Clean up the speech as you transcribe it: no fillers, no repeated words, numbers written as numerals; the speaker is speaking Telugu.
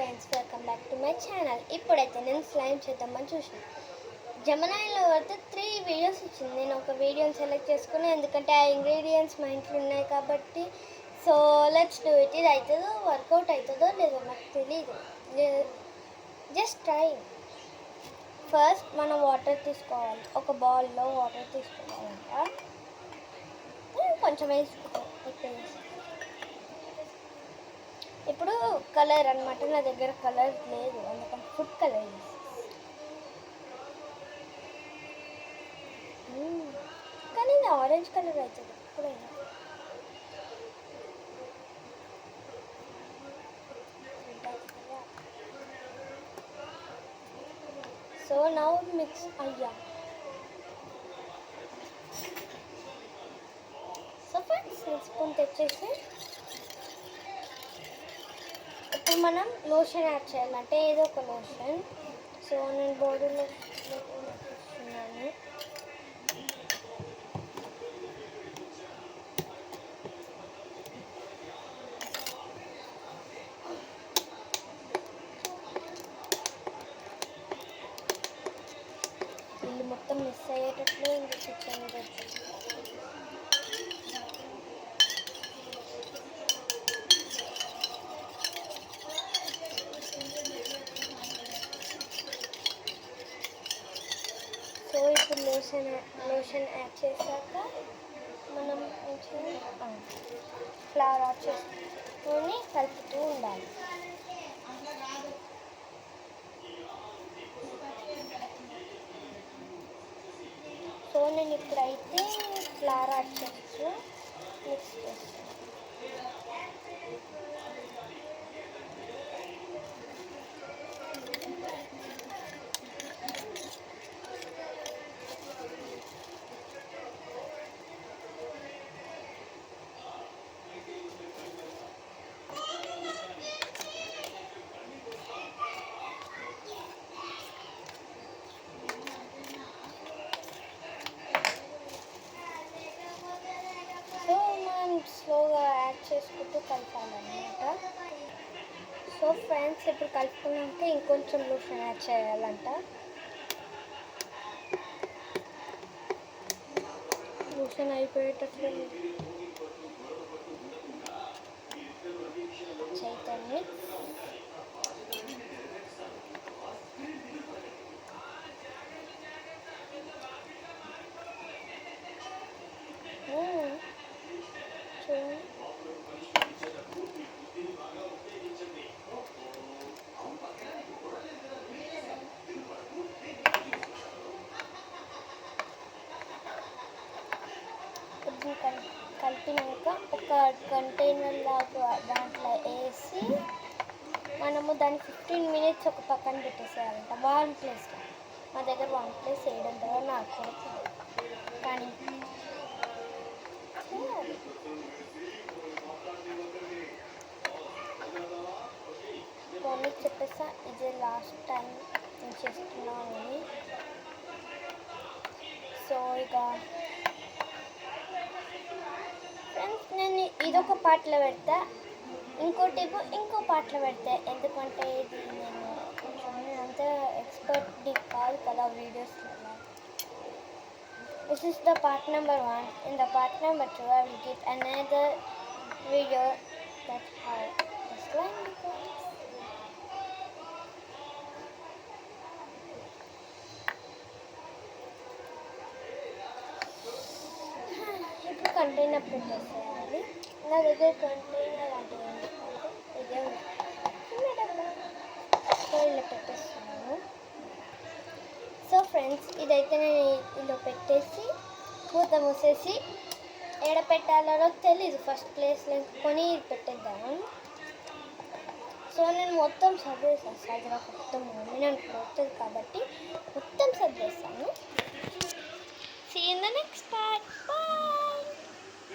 Friends, welcome back to my channel. ఇప్పుడైతే నేను స్లైమ్ చేద్దామని చూసాను. జమనాయిలో అయితే 3 వీడియోస్ వచ్చింది. నేను ఒక వీడియోని సెలెక్ట్ చేసుకుని, ఎందుకంటే ఆ ఇంగ్రీడియంట్స్ మా ఇంట్లో ఉన్నాయి కాబట్టి. So let's do it. ఇది అవుతుందో వర్కౌట్ అవుతుందో లేదో నాకు తెలియదు. Just try. ఫస్ట్ మనం వాటర్ తీసుకోవాలి. ఒక బౌల్లో వాటర్ తీసుకోవాలంట. కొంచెం వేసుకుంటాం. ఇప్పుడు కలర్ అనమాట. నా దగ్గర కలర్ లేదు, అందుకని ఫుడ్ కలర్ కానీ ఇది ఆరెంజ్ కలర్ అవుతుంది ఎప్పుడైనా. సో నౌ మిక్స్ అయ్యా. సో ఫ్రెండ్స్, స్పూన్ తెచ్చేసి ఇప్పుడు మనం లోషన్ యాడ్ చేయాలంటే ఏదో ఒక లోషన్. సో నేను బాడీ లోషన్ వేస్తున్నాను. ఇల్లు మొత్తం మిస్ అయ్యేటట్లు ఉంది కిచెన్. సో ఇప్పుడు లోషన్ యాడ్ చేశాక మనం ఫ్లవర్ యాడ్ చేసుకొని కలుపుతూ ఉండాలి. సో నేను ఇప్పుడైతే ఫ్లవర్ యాడ్ చేస్తూ మిక్స్ చేస్తాను. స్లోగా యాడ్ చేసుకుంటూ కలపాలన్నమాట. సో ఫ్రెండ్స్, ఇప్పుడు కలుపుకున్నాక ఇంకొంచెం లోషన్ యాడ్ చేయాలంట. లోషన్ అయిపోయేటట్లు చైతన్య కలిపినాక ఒక కంటైనర్ లాగా దాంట్లో వేసి మనము దాన్ని 15 minutes ఒక పక్కన పెట్టేసేయాలంట. వార్మ్ ప్లేస్లో. మా దగ్గర వార్మ్ ప్లేస్ వేయడం ద్వారా నాకు కూడా కానీ మీకు చెప్పేసా, ఇది లాస్ట్ టైం నేను చేస్తున్నానని. సో ఇక ఫ్రెండ్స్, నేను ఇదొక పార్ట్లో పెడతా, ఇంకో పార్ట్లో పెడతా. ఎందుకంటే ఇది నేను కొంచెం అంత ఎక్స్పర్ట్ కాదు కదా వీడియోస్లో. This is the part number 1. In the part number 2, I will give another video that's how the slime becomes. ఇప్పుడు కంటైనర్ పెట్టేసేయాలి. నా దగ్గర కంటైనర్ అంటే ఇదే సో ఇలా పెట్టేస్తున్నాను. సో ఫ్రెండ్స్, ఇదైతే నేను ఇలా పెట్టేసి మూత మూసేసి ఎక్కడ పెట్టాలో తెలీదు. ఫస్ట్ ప్లేస్లో కొని ఇది పెట్టేద్దాము. సో నేను మొత్తం సర్దేసాను. సర్దిలో మొత్తం నేను పోతుంది కాబట్టి మొత్తం సర్దేస్తాను. See you in the next part. Bye.